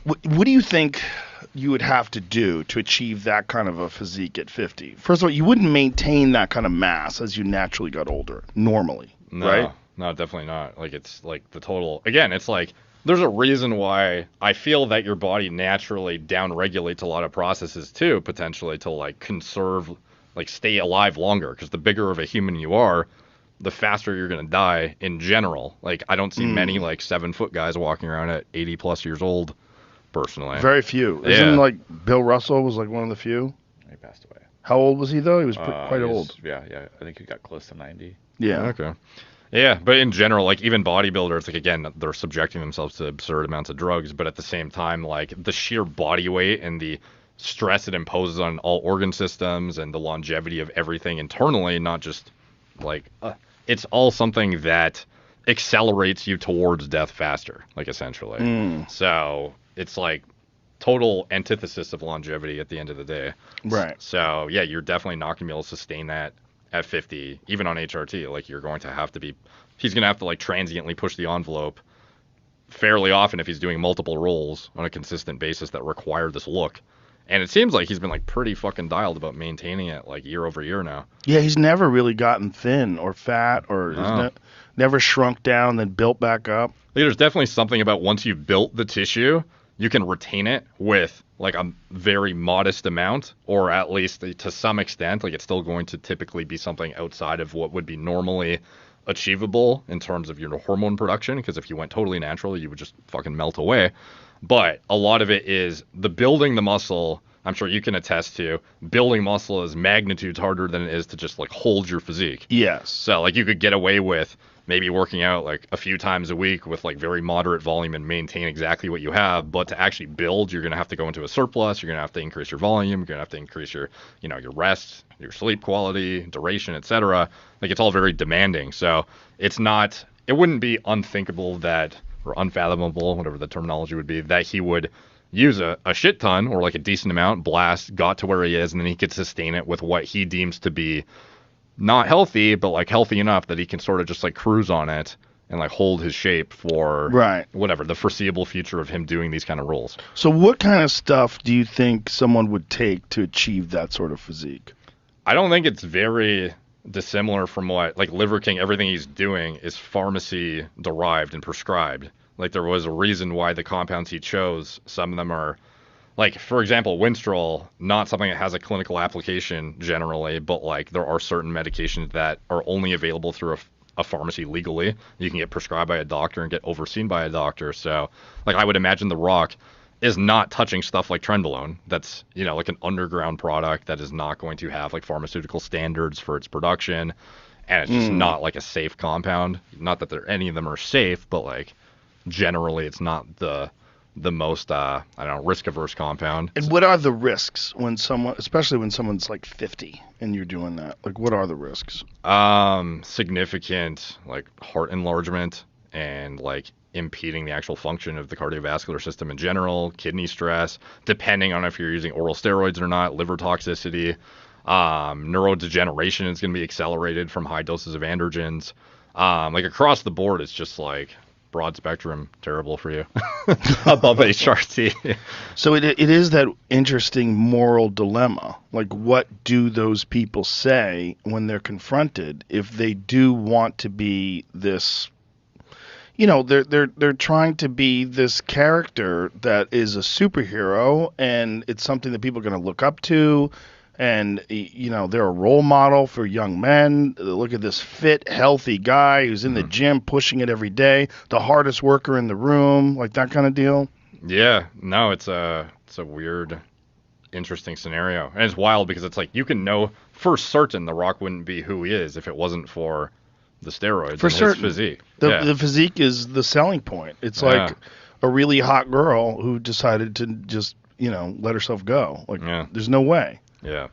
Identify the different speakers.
Speaker 1: What do you think you would have to do to achieve that kind of a physique at 50? First of all, you wouldn't maintain that kind of mass as you naturally got older, normally,
Speaker 2: No,
Speaker 1: right?
Speaker 2: no, definitely not. Like it's like the total. Again, it's like there's a reason why I feel that your body naturally downregulates a lot of processes too, potentially to like conserve, like stay alive longer. Because the bigger of a human you are, the faster you're gonna die in general. Like I don't see many like 7-foot guys walking around at 80 plus years old, personally.
Speaker 1: Very few.
Speaker 2: Yeah.
Speaker 1: Isn't like Bill Russell was like one of the few?
Speaker 3: He passed away.
Speaker 1: How old was he though? He was quite
Speaker 3: He was-
Speaker 1: old.
Speaker 3: Yeah. I think he got close to 90.
Speaker 1: Yeah.
Speaker 2: Okay. Yeah, but in general, like even bodybuilders, like again, they're subjecting themselves to absurd amounts of drugs, but at the same time, like the sheer body weight and the stress it imposes on all organ systems and the longevity of everything internally, not just like it's all something that accelerates you towards death faster, like essentially. So it's like total antithesis of longevity at the end of the day.
Speaker 1: Right.
Speaker 2: So yeah, you're definitely not gonna be able to sustain that at 50, even on HRT. Like you're going to have to be, he's gonna have to like transiently push the envelope fairly often if he's doing multiple rolls on a consistent basis that require this look. And it seems like he's been like pretty fucking dialed about maintaining it like year over year now.
Speaker 1: Yeah, he's never really gotten thin or fat or never shrunk down then built back up.
Speaker 2: Like, there's definitely something about once you've built the tissue, you can retain it with like a very modest amount, or at least to some extent. Like it's still going to typically be something outside of what would be normally achievable in terms of your hormone production, because if you went totally natural, you would just fucking melt away. But a lot of it is the building the muscle. I'm sure you can attest to building muscle is magnitudes harder than it is to just like hold your physique.
Speaker 1: Yes.
Speaker 2: So like you could get away with maybe working out like a few times a week with like very moderate volume and maintain exactly what you have, but to actually build, you're going to have to go into a surplus. You're going to have to increase your volume. You're going to have to increase your, you know, your rest, your sleep quality, duration, etc. Like it's all very demanding. So it's not, it wouldn't be unthinkable that, or unfathomable, whatever the terminology would be, that he would use a shit ton or like a decent amount, blast, got to where he is, and then he could sustain it with what he deems to be not healthy, but like healthy enough that he can sort of just like cruise on it and like hold his shape for whatever the foreseeable future of him doing these kind of rolls.
Speaker 1: So what kind of stuff do you think someone would take to achieve that sort of physique?
Speaker 2: I don't think it's very dissimilar from what like Liver King. Everything he's doing is pharmacy derived and prescribed. Like there was a reason why the compounds he chose, some of them are like, for example, Winstrol, not something that has a clinical application generally, but like there are certain medications that are only available through a pharmacy legally. You can get prescribed by a doctor and get overseen by a doctor. So like I would imagine The Rock is not touching stuff like Trenbolone. That's, you know, like an underground product that is not going to have like pharmaceutical standards for its production. And it's just not like a safe compound. Not that any of them are safe, but like generally it's not the most I don't know, risk averse compound.
Speaker 1: And what are the risks when someone, especially when someone's like 50 and you're doing that? Like what are the risks?
Speaker 2: Significant like heart enlargement and like impeding the actual function of the cardiovascular system in general, kidney stress, depending on if you're using oral steroids or not, liver toxicity, neurodegeneration is going to be accelerated from high doses of androgens. Like across the board, it's just like broad spectrum terrible for you above HRT.
Speaker 1: So it is that interesting moral dilemma. Like what do those people say when they're confronted if they do want to be this, you know, they're trying to be this character that is a superhero and it's something that people are going to look up to. And, you know, they're a role model for young men. Look at this fit, healthy guy who's in the gym pushing it every day, the hardest worker in the room, like that kind of deal.
Speaker 2: Yeah, no, it's a weird, interesting scenario. And it's wild because it's like you can know for certain The Rock wouldn't be who he is if it wasn't for the steroids
Speaker 1: for
Speaker 2: and
Speaker 1: certain.
Speaker 2: his physique.
Speaker 1: The physique is the selling point. It's like a really hot girl who decided to just, you know, let herself go. Like, there's no way.
Speaker 2: Yeah.